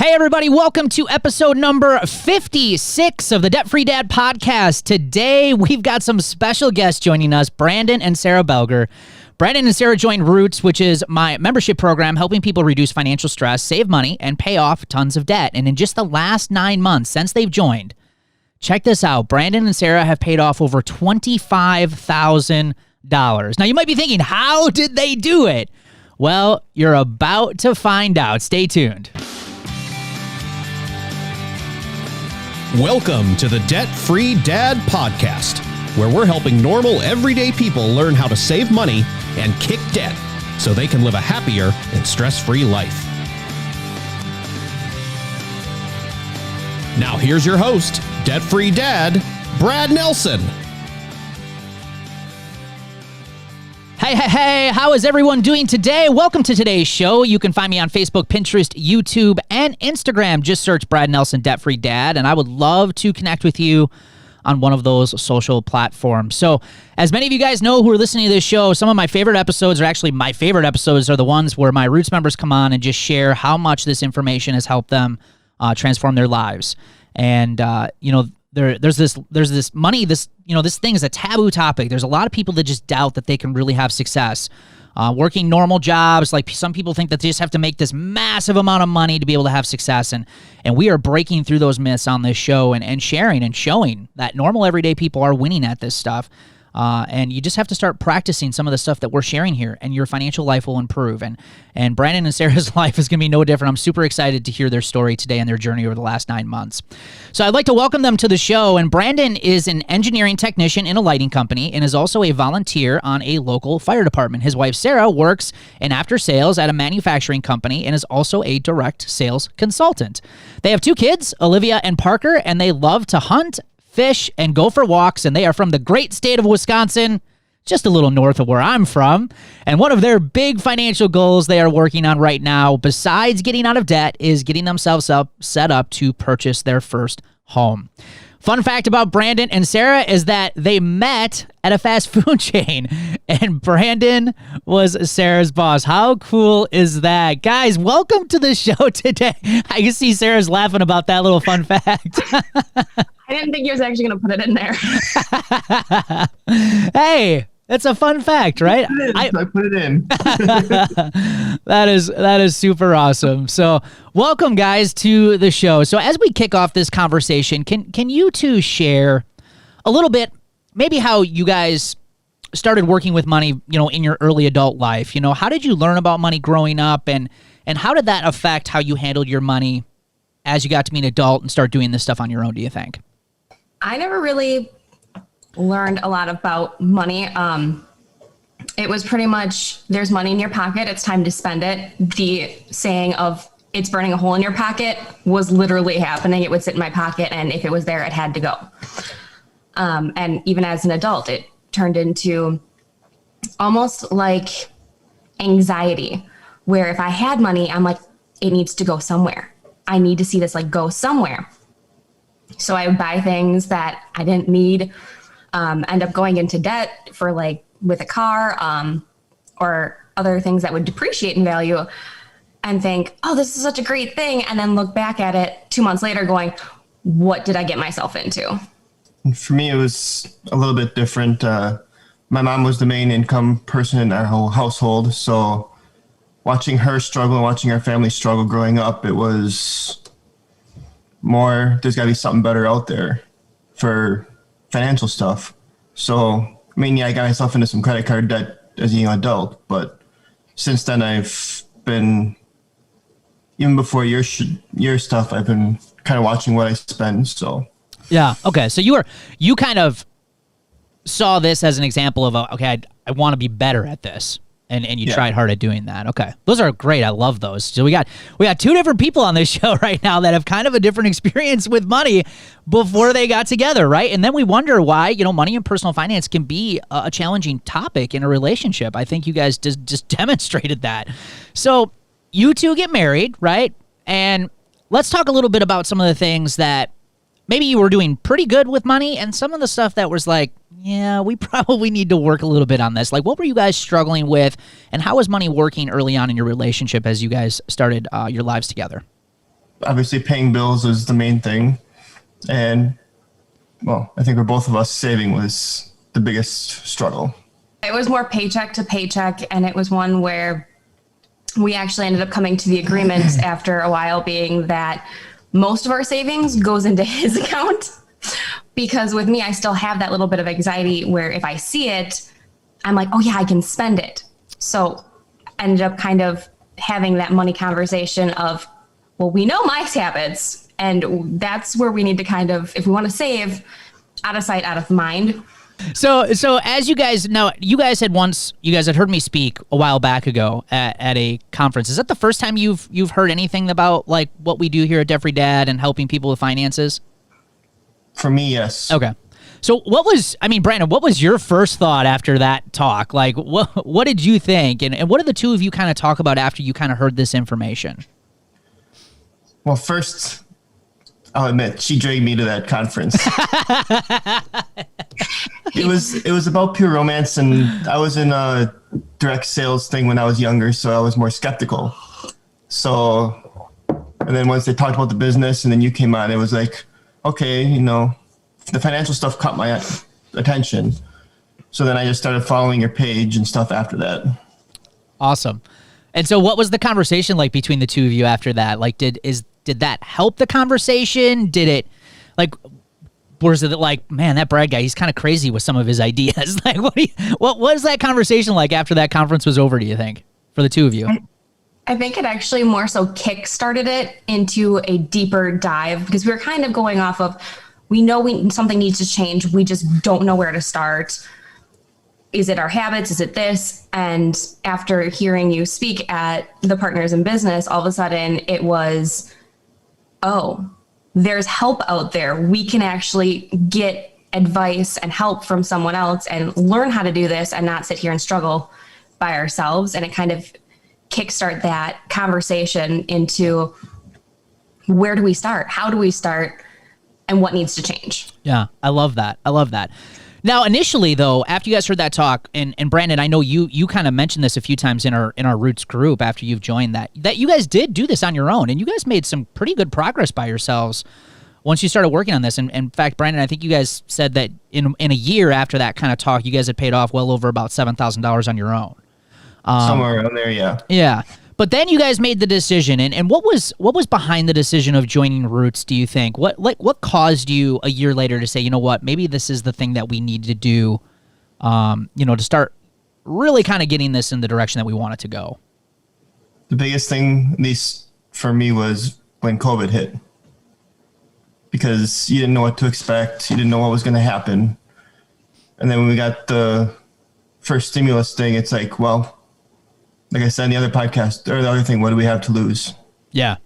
Hey, everybody, welcome to episode number 56 of the Debt Free Dad podcast. Today, we've got some special guests joining us, Brandon and Sara Belger. Brandon and Sara joined Roots, which is my membership program helping people reduce financial stress, save money, and pay off tons of debt. And in just the last 9 months since they've joined, check this out, Brandon and Sara have paid off over $25,000. Now, you might be thinking, how did they do it? Well, you're about to find out. Stay tuned. Welcome to the Debt Free Dad podcast, where we're helping normal, everyday people learn how to save money and kick debt so they can live a happier and stress-free life. Now here's your host, Debt Free Dad, Brad Nelson. Hey, how is everyone doing today? Welcome to today's show. You can find me on Facebook, Pinterest, YouTube, and Instagram. Just search Brad Nelson, Debt Free Dad, and I would love to connect with you on one of those social platforms. So, as many of you guys know who are listening to this show, some of my favorite episodes, or actually my favorite episodes, are the ones where my Roots members come on and just share how much this information has helped them transform their lives. And, there's this money, this thing is a taboo topic. There's a lot of people that just doubt that they can really have success. Working normal jobs, like some people think that they just have to make this massive amount of money to be able to have success. And we are breaking through those myths on this show and sharing and showing that normal everyday people are winning at this stuff. And you just have to start practicing some of the stuff that we're sharing here, and your financial life will improve. And Brandon and Sara's life is going to be no different. I'm super excited to hear their story today and their journey over the last 9 months. So I'd like to welcome them to the show. And Brandon is an engineering technician in a lighting company and is also a volunteer on a local fire department. His wife, Sara, works in after sales at a manufacturing company and is also a direct sales consultant. They have 2 kids, Olivia and Parker, and they love to hunt, fish, and go for walks, and they are from the great state of Wisconsin, just a little north of where I'm from. And one of their big financial goals they are working on right now, besides getting out of debt, is getting themselves set up to purchase their first home. Fun fact about Brandon and Sara is that they met at a fast food chain, and Brandon was Sara's boss. How cool is that? Guys, welcome to the show today. I can see Sara's laughing about that little fun fact. I didn't think you was actually going to put it in there. Hey, it's a fun fact, right? I put it in. That is super awesome. So welcome, guys, to the show. So as we kick off this conversation, can you two share a little bit, maybe how you guys started working with money, in your early adult life? How did you learn about money growing up, and how did that affect how you handled your money as you got to be an adult and start doing this stuff on your own, do you think? I never really learned a lot about money. It was pretty much, there's money in your pocket, it's time to spend it. The saying of it's burning a hole in your pocket was literally happening. It would sit in my pocket, and if it was there, it had to go. And even as an adult, it turned into almost like anxiety, where if I had money, I'm like, it needs to go somewhere. I need to see this go somewhere. So I would buy things that I didn't need, end up going into debt for with a car, or other things that would depreciate in value, and think, oh, this is such a great thing. And then look back at it 2 months later going, what did I get myself into? For me, it was a little bit different. My mom was the main income person in our whole household. So watching her struggle, watching our family struggle growing up, it was more, there's got to be something better out there for financial stuff. So, I got myself into some credit card debt as a young adult, but since then I've been, even before your stuff, I've been kind of watching what I spend, so. Yeah, okay, so you kind of saw this as an example of, I want to be better at this. And you tried hard at doing that. Okay. Those are great. I love those. So we got 2 different people on this show right now that have kind of a different experience with money before they got together, right? And then we wonder why, money and personal finance can be a challenging topic in a relationship. I think you guys just demonstrated that. So you 2 get married, right? And let's talk a little bit about some of the things that maybe you were doing pretty good with money, and some of the stuff that was yeah, we probably need to work a little bit on this. What were you guys struggling with, and how was money working early on in your relationship as you guys started your lives together? obviously paying bills was the main thing. And, well, I think for both of us, saving was the biggest struggle. It was more paycheck to paycheck, and it was one where we actually ended up coming to the agreement after a while being that most of our savings goes into his account, because with me, I still have that little bit of anxiety where if I see it, I'm like, oh yeah, I can spend it. So I ended up kind of having that money conversation of, well, we know my habits, and that's where we need to kind of, if we want to save, out of sight, out of mind. So as you guys know, you guys had heard me speak a while back ago at a conference. Is that the first time you've heard anything about like what we do here at Debt Free Dad and helping people with finances? For me, yes. Okay. So Brandon, what was your first thought after that talk? Like, what did you think? And what did the two of you kind of talk about after you kind of heard this information? Well, first, I'll admit, she dragged me to that conference. It was about pure romance, and I was in a direct sales thing when I was younger, so I was more skeptical. So, and then once they talked about the business and then you came on, it was like, okay, the financial stuff caught my attention. So then I just started following your page and stuff after that. Awesome. And so what was the conversation like between the two of you after that? Like, did that help the conversation? Did it, like, was it like, man, that Brad guy, he's kind of crazy with some of his ideas? Like, what was that conversation like after that conference was over, do you think, for the two of you? I think it actually more so kick-started it into a deeper dive, because we were kind of going off of, we know something needs to change. We just don't know where to start. Is it our habits? Is it this? And after hearing you speak at the Partners in Business, all of a sudden it was, oh, there's help out there. We can actually get advice and help from someone else and learn how to do this and not sit here and struggle by ourselves. And it kind of kickstart that conversation into, where do we start? How do we start? And what needs to change? Yeah, I love that. Now, initially, though, after you guys heard that talk, and Brandon, I know you kind of mentioned this a few times in our Roots group after you've joined that you guys did do this on your own, and you guys made some pretty good progress by yourselves once you started working on this. And in fact, Brandon, I think you guys said that in a year after that kind of talk, you guys had paid off well over about $7,000 on your own. Somewhere around there, yeah. Yeah. But then you guys made the decision, and what was behind the decision of joining Roots, do you think? What caused you a year later to say, you know what, maybe this is the thing that we need to do, to start really kind of getting this in the direction that we want it to go? The biggest thing, at least for me, was when COVID hit. Because you didn't know what to expect. You didn't know what was going to happen. And then when we got the first stimulus thing, it's like, well, like I said in the other podcast, or the other thing, what do we have to lose? Yeah.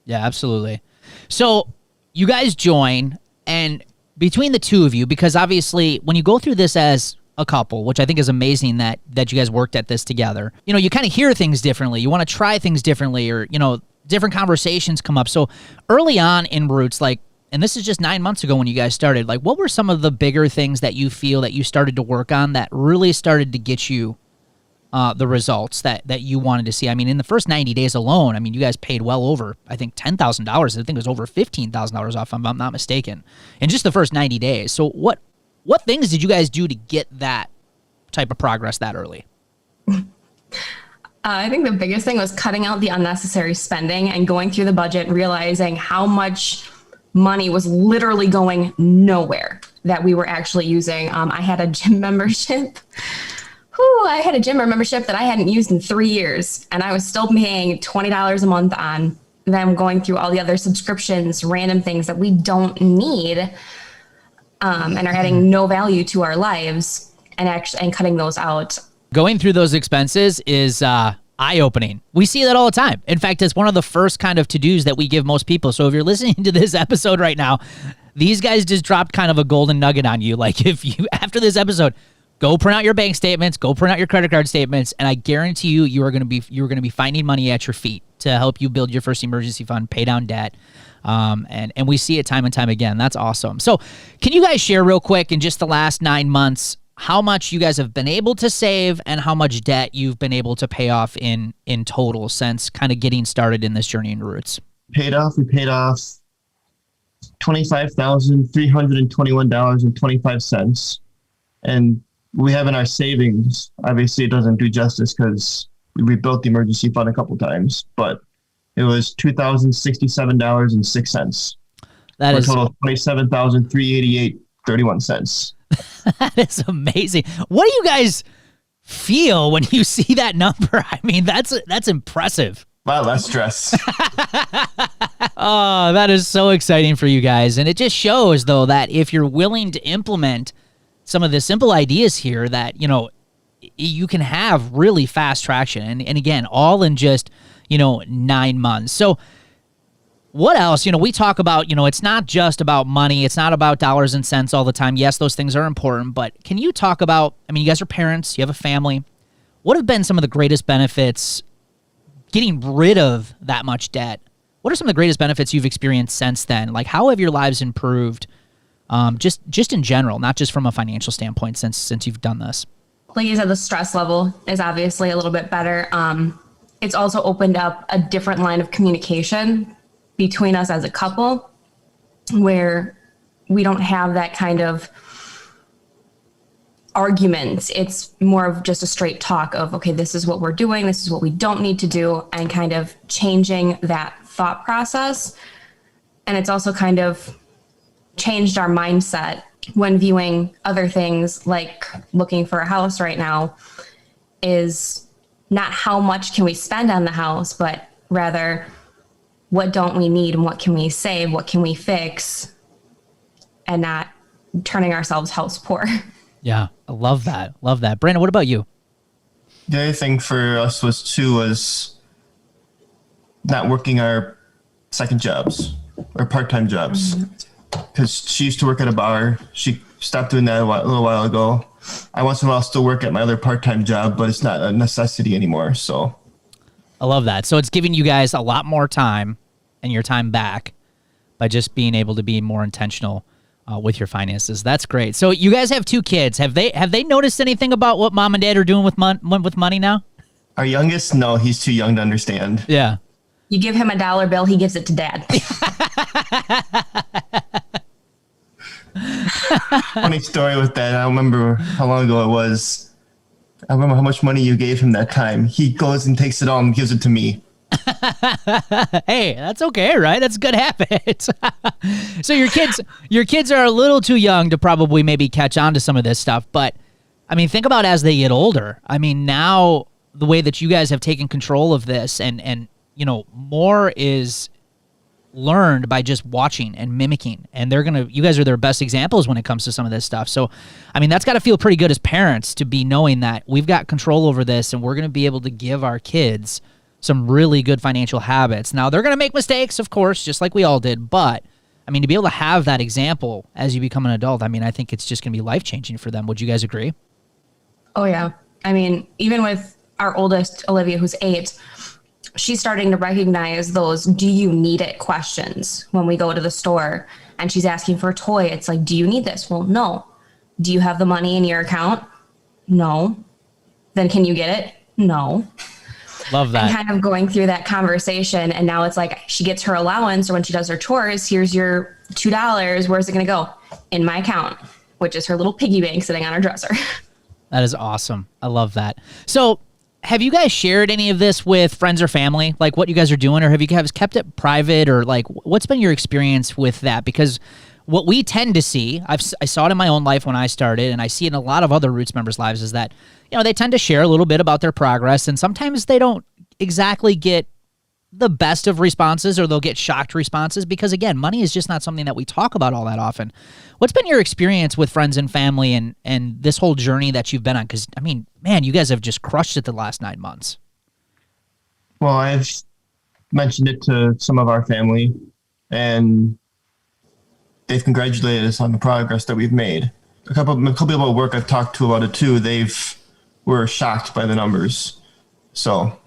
Yeah, absolutely. So you guys join, and between the two of you, because obviously when you go through this as a couple, which I think is amazing that you guys worked at this together, you kind of hear things differently. You want to try things differently, or, different conversations come up. So early on in Roots, like, and this is just 9 months ago when you guys started, like, what were some of the bigger things that you feel that you started to work on that really started to get you the results that you wanted to see? I mean, in the first 90 days alone, I mean, you guys paid well over, I think, $10,000. I think it was over $15,000 off, if I'm not mistaken, in just the first 90 days. So what things did you guys do to get that type of progress that early? I think the biggest thing was cutting out the unnecessary spending and going through the budget, realizing how much money was literally going nowhere that we were actually using. I had a gym membership. I had a gym membership that I hadn't used in 3 years, and I was still paying $20 a month on them, going through all the other subscriptions, random things that we don't need, and are adding no value to our lives, and cutting those out. Going through those expenses is eye-opening. We see that all the time. In fact, it's one of the first kind of to-dos that we give most people. So if you're listening to this episode right now, these guys just dropped kind of a golden nugget on you. Like, if you, after this episode, go print out your bank statements, go print out your credit card statements, and I guarantee you are going to be finding money at your feet to help you build your first emergency fund, pay down debt, and we see it time and time again. That's awesome. So, can you guys share real quick in just the last 9 months how much you guys have been able to save and how much debt you've been able to pay off in total since kind of getting started in this journey in Roots? We paid off $25,321.25. And we have in our savings, obviously it doesn't do justice because we built the emergency fund a couple times, but it was $2,067.06. That for is a total of $27,388.31. that is amazing. What do you guys feel when you see that number? I mean, that's impressive. A lot less stress. Oh, that is so exciting for you guys. And it just shows, though, that if you're willing to implement some of the simple ideas here, that, you can have really fast traction. And again, all in just, 9 months. So what else? We talk about, it's not just about money. It's not about dollars and cents all the time. Yes, those things are important. But can you talk about, you guys are parents, you have a family. What have been some of the greatest benefits getting rid of that much debt? What are some of the greatest benefits you've experienced since then? Like, how have your lives improved, just in general, not just from a financial standpoint, since you've done this? Like you said, the stress level is obviously a little bit better. It's also opened up a different line of communication between us as a couple, where we don't have that kind of arguments. It's more of just a straight talk of, okay, this is what we're doing, this is what we don't need to do, and kind of changing that thought process. And it's also kind of changed our mindset when viewing other things, like looking for a house right now, is not how much can we spend on the house, but rather what don't we need and what can we save, what can we fix, and not turning ourselves house poor. Yeah, I love that. Love that. Brandon, what about you? The other thing for us was not working our second jobs or part-time jobs, because she used to work at a bar. She stopped doing that a little while ago. I once in a while still work at my other part-time job, but it's not a necessity anymore. So I love that. So it's giving you guys a lot more time and your time back by just being able to be more intentional with your finances. That's great. So you guys have 2 kids. Have they noticed anything about what mom and dad are doing with money now? our youngest, no, he's too young to understand. Yeah. You give him a $1 bill, he gives it to dad. Funny story with that. I don't remember how long ago it was. I remember how much money you gave him that time. He goes and takes it all and gives it to me. Hey, that's okay, right? That's a good habit. So your kids are a little too young to probably maybe catch on to some of this stuff. But I mean, think about as they get older. I mean, now the way that you guys have taken control of this and you know, more is learned by just watching and mimicking, and you guys are their best examples when it comes to some of this stuff. So I mean, that's got to feel pretty good as parents to be knowing that we've got control over this and we're going to be able to give our kids some really good financial habits. Now they're going to make mistakes, of course, just like we all did, but I mean, to be able to have that example as you become an adult, I mean, I think it's just going to be life-changing for them. Would you guys agree? Oh yeah. I mean, even with our oldest, Olivia, who's 8, she's starting to recognize those "do you need it" questions when we go to the store and she's asking for a toy. It's like, do you need this? Well, no. Do you have the money in your account? No. Then can you get it? No. Love that. And kind of going through that conversation. And now it's like she gets her allowance, or when she does her chores, here's your $2. Where's it going to go? In my account, which is her little piggy bank sitting on her dresser. That is awesome. I love that. So have you guys shared any of this with friends or family, like what you guys are doing, or have you guys kept it private, or like what's been your experience with that? Because what we tend to see, I saw it in my own life when I started, and I see it in a lot of other Roots members' lives, is that, you know, they tend to share a little bit about their progress, and sometimes they don't exactly get the best of responses, or they'll get shocked responses because, again, money is just not something that we talk about all that often. What's been your experience with friends and family and this whole journey that you've been on? Because, I mean, man, you guys have just crushed it the last 9 months. Well, I've mentioned it to some of our family, and they've congratulated us on the progress that we've made. A couple people at work I've talked to about it too. Were shocked by the numbers. So,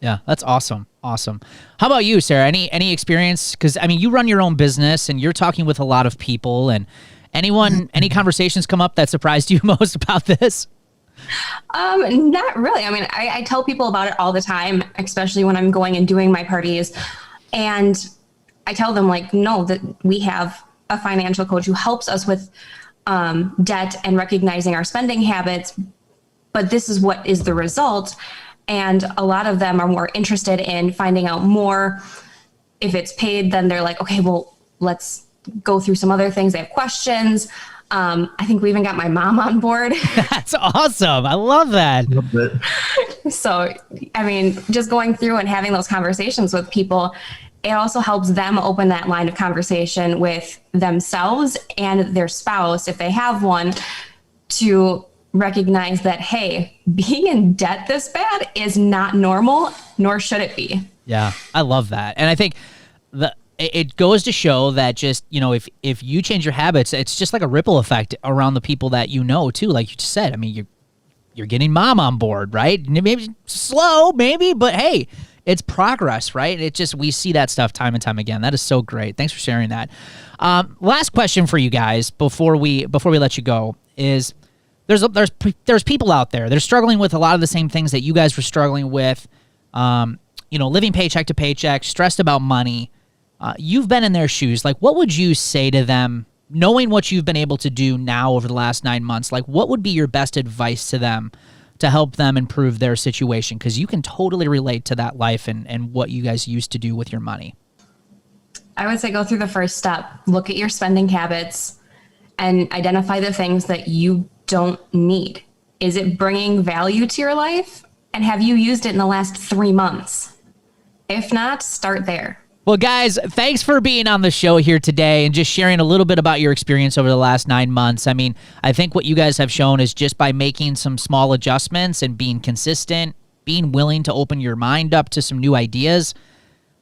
yeah, that's awesome. Awesome. How about you, Sarah? Any experience? Because I mean, you run your own business and you're talking with a lot of people. And any conversations come up that surprised you most about this? Not really. I mean, I tell people about it all the time, especially when I'm going and doing my parties. And I tell them, like, no, that we have a financial coach who helps us with debt and recognizing our spending habits, but this is what is the result. And a lot of them are more interested in finding out more. If it's paid, then they're like, okay, well, let's go through some other things. They have questions. I think we even got my mom on board. That's awesome. I love that. So, I mean, just going through and having those conversations with people, it also helps them open that line of conversation with themselves and their spouse, if they have one, to recognize that, hey, being in debt this bad is not normal, nor should it be. Yeah, I love that. And I think it goes to show that just, if you change your habits, it's just like a ripple effect around the people that you know too. Like you just said, I mean, you're getting mom on board, right? Maybe slow, maybe, but hey, it's progress, right? We see that stuff time and time again. That is so great. Thanks for sharing that. Last question for you guys before we let you go is there's people out there. They're struggling with a lot of the same things that you guys were struggling with. Living paycheck to paycheck, stressed about money. You've been in their shoes. Like, what would you say to them, knowing what you've been able to do now over the last 9 months? Like, what would be your best advice to them to help them improve their situation? Because you can totally relate to that life and what you guys used to do with your money. I would say go through the first step. Look at your spending habits and identify the things that you don't need. Is it bringing value to your life? And have you used it in the last 3 months? If not, start there. Well, guys, thanks for being on the show here today and just sharing a little bit about your experience over the last 9 months. I mean, I think what you guys have shown is just by making some small adjustments and being consistent, being willing to open your mind up to some new ideas,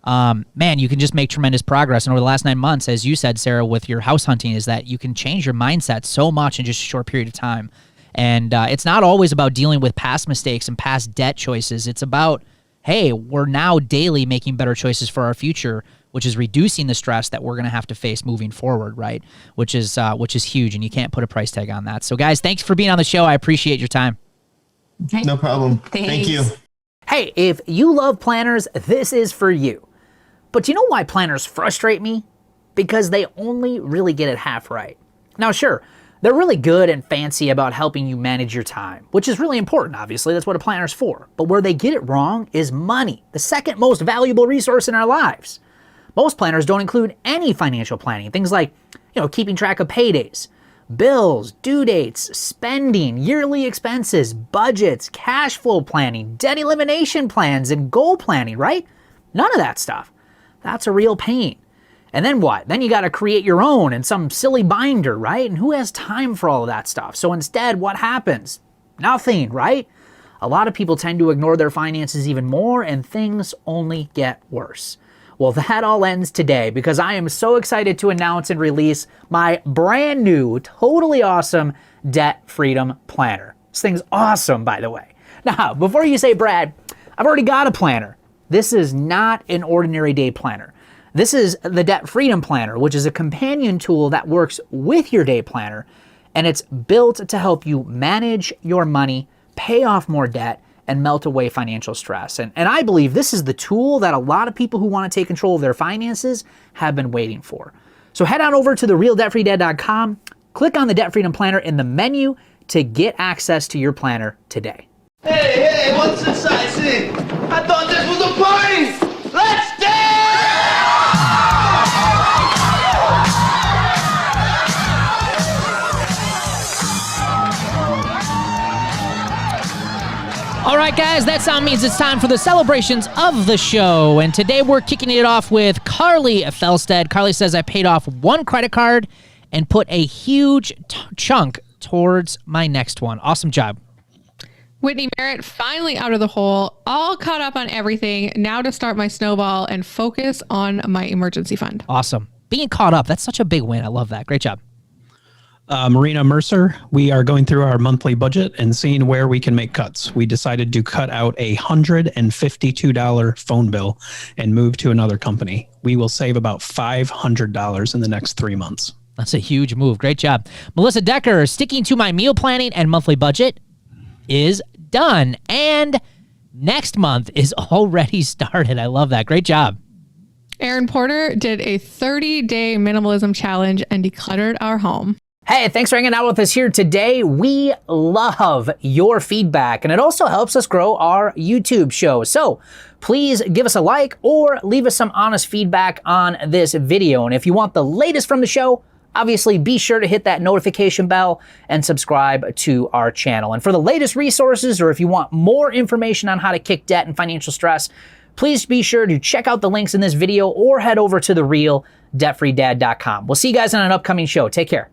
man, you can just make tremendous progress. And over the last 9 months, as you said, Sara, with your house hunting, is that you can change your mindset so much in just a short period of time. And it's not always about dealing with past mistakes and past debt choices. It's about, hey, we're now daily making better choices for our future, which is reducing the stress that we're going to have to face moving forward, right? Which is huge, and you can't put a price tag on that. So, guys, thanks for being on the show. I appreciate your time. No problem. Thanks. Thank you. Hey, if you love planners, this is for you. But do you know why planners frustrate me? Because they only really get it half right. Now, sure, they're really good and fancy about helping you manage your time, which is really important, obviously. That's what a planner's for. But where they get it wrong is money, the second most valuable resource in our lives. Most planners don't include any financial planning. Things like, keeping track of paydays, bills, due dates, spending, yearly expenses, budgets, cash flow planning, debt elimination plans, and goal planning, right? None of that stuff. That's a real pain. And then what? Then you got to create your own in some silly binder, right? And who has time for all of that stuff? So instead, what happens? Nothing, right? A lot of people tend to ignore their finances even more, and things only get worse. Well, that all ends today because I am so excited to announce and release my brand new, totally awesome Debt Freedom Planner. This thing's awesome, by the way. Now, before you say, Brad, I've already got a planner. This is not an ordinary day planner. This is the Debt Freedom Planner, which is a companion tool that works with your day planner, and it's built to help you manage your money, pay off more debt, and melt away financial stress. And I believe this is the tool that a lot of people who want to take control of their finances have been waiting for. So head on over to therealdebtfreedad.com, click on the Debt Freedom Planner in the menu to get access to your planner today. Hey, what's this I see? I thought this was a party! Let's dance! All right, guys, that sound means it's time for the celebrations of the show. And today we're kicking it off with Carly Felstead. Carly says, I paid off one credit card and put a huge chunk towards my next one. Awesome job. Whitney Merritt, finally out of the hole, all caught up on everything. Now to start my snowball and focus on my emergency fund. Awesome. Being caught up, that's such a big win. I love that. Great job. Marina Mercer, we are going through our monthly budget and seeing where we can make cuts. We decided to cut out a $152 phone bill and move to another company. We will save about $500 in the next 3 months. That's a huge move. Great job. Melissa Decker, sticking to my meal planning and monthly budget is done. And next month is already started. I love that. Great job. Aaron Porter did a 30-day minimalism challenge and decluttered our home. Hey, thanks for hanging out with us here today. We love your feedback, and it also helps us grow our YouTube show. So please give us a like or leave us some honest feedback on this video. And if you want the latest from the show, obviously be sure to hit that notification bell and subscribe to our channel. And for the latest resources, or if you want more information on how to kick debt and financial stress, please be sure to check out the links in this video or head over to therealdebtfreedad.com. We'll see you guys on an upcoming show. Take care.